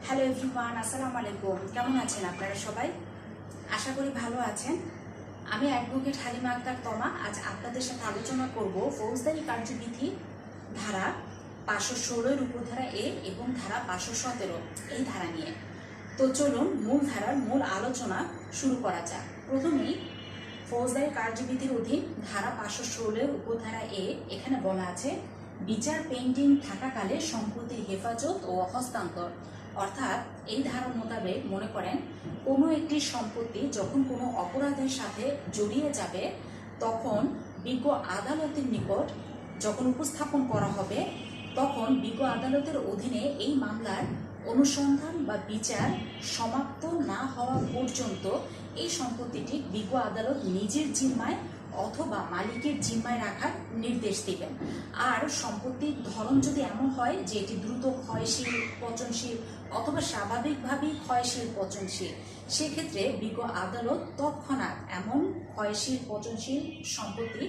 Hello everyone, আসসালামু আলাইকুম। কেমন আছেন আপনারা সবাই? আশা করি ভালো আছেন। আমি অ্যাডভোকেট হালিমা আক্তার তমা আজ আপনাদের সাথে আলোচনা করব ফৌজদারি কার্যবিধি ধারা 516 উপধারা এ এবং ধারা 517 এই ধারা নিয়ে। তো চলুন মূল ধারার মূল আলোচনা শুরু করা যাক। প্রথমেই ফৌজদারি কার্যবিধির অধীন ধারা 516 উপধারা এ এখানে বলা আছে বিচার পেন্ডিং থাকাকালে সম্পত্তির হেফাজত ও হস্তান্তর। অর্থাৎ এই ধারা মোতাবেক মনে করেন কোনো একটি সম্পত্তি যখন কোনো অপরাধের সাথে জড়িয়ে যাবে তখন বিজ্ঞ আদালতের নিকট যখন উপস্থাপন করা হবে তখন বিজ্ঞ আদালতের অধীনে এই মামলার অনুসন্ধান বা বিচার সমাপ্ত না হওয়া পর্যন্ত এই সম্পত্তিটি বিজ্ঞ আদালত নিজের জিম্মায় অথবা মালিকের জিম্মায় রাখার নির্দেশ দিবেন। আর সম্পত্তির ধরন যদি এমন হয় যে এটি দ্রুত ক্ষয়শীল, পচনশীল অথবা স্বাভাবিকভাবেই ক্ষয়শীল, পচনশীল, সেক্ষেত্রে বিজ্ঞ আদালত তৎক্ষণাৎ এমন ক্ষয়শীল, পচনশীল সম্পত্তি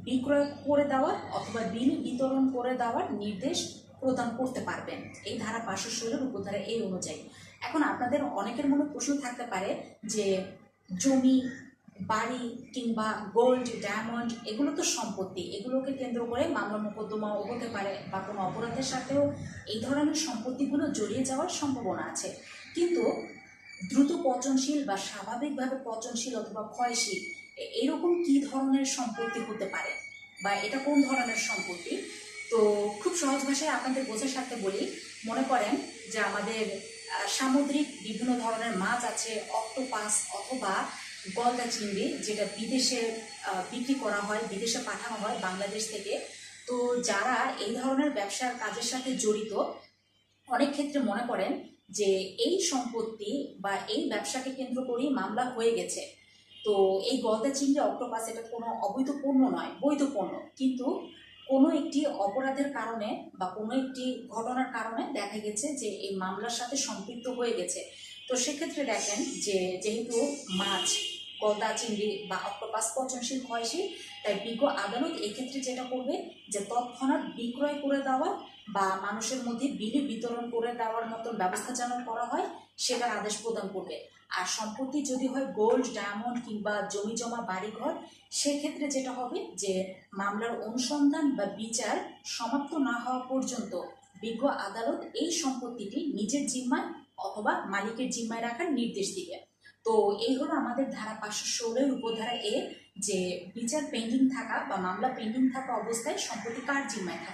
বিক্রয় করে দেওয়ার অথবা বিল বিতরণ করে দেওয়ার নির্দেশ প্রদান করতে পারবেন এই ধারা 516 উপধারা এই অনুযায়ী। এখন আপনাদের অনেকের মনে প্রশ্ন থাকতে পারে যে জমি, বাড়ি কিংবা গোল্ড, ডায়মন্ড এগুলো তো সম্পত্তি, এগুলোকে কেন্দ্র করে মামলা মোকদ্দমাও হতে পারে বা কোনো অপরাধের সাথেও এই ধরনের সম্পত্তিগুলো জড়িয়ে যাওয়ার সম্ভাবনা আছে। কিন্তু দ্রুত পচনশীল বা স্বাভাবিকভাবে পচনশীল অথবা ক্ষয়শীল এরকম কি ধরনের সম্পত্তি হতে পারে বা এটা কোন ধরনের সম্পত্তি? তো খুব সহজ ভাষায় আপনাদের বোঝার সাথে বলি, মনে করেন যে আমাদের সামুদ্রিক বিভিন্ন ধরনের মাছ আছে, অক্টোপাস অথবা গলদা চিংড়ি, যেটা বিদেশে বিক্রি করা হয়, বিদেশে পাঠানো হয় বাংলাদেশ থেকে। তো যারা এই ধরনের ব্যবসার কাজের সাথে জড়িত অনেক ক্ষেত্রে মনে করেন যে এই সম্পত্তি বা এই ব্যবসাকে কেন্দ্র করেই মামলা হয়ে গেছে। তো এই গলদা চিংড়ি, অক্টোপাস এটা কোনো অবৈধ পণ্য নয়, বৈধ পণ্য, কিন্তু কোনো একটি অপরাধের কারণে বা কোনো একটি ঘটনার কারণে দেখা গেছে যে এই মামলার সাথে সম্পৃক্ত হয়ে গেছে। তো সেক্ষেত্রে দেখেন যে যেহেতু মাছ, গলদা চিংড়ি বা অক্টোপাস পচনশীল, ক্ষয়শীল, তাই বিজ্ঞ আদালত এক্ষেত্রে যেটা করবে যে তৎক্ষণাৎ বিক্রয় করে দেওয়া বা মানুষের মধ্যে বিলি বিতরণ করে দেওয়ার মতো ব্যবস্থা যেন করা হয় সেটার আদেশ প্রদান করবে। আর সম্পত্তি যদি হয় গোল্ড, ডায়মন্ড কিংবা জমি জমা, বাড়িঘর, সেক্ষেত্রে যেটা হবে যে মামলার অনুসন্ধান বা বিচার সমাপ্ত না হওয়া পর্যন্ত বিজ্ঞ আদালত এই সম্পত্তিটি নিজের জিম্মায় অথবা মালিকের জিম্মায় রাখার নির্দেশ দিবে। তো এই হলো আমাদের ধারা 516 উপধারা এ, যে বিচার পেন্ডিং থাকা বা মামলা পেন্ডিং থাকা অবস্থায় সম্পত্তি কার জিম্মায় থাকে।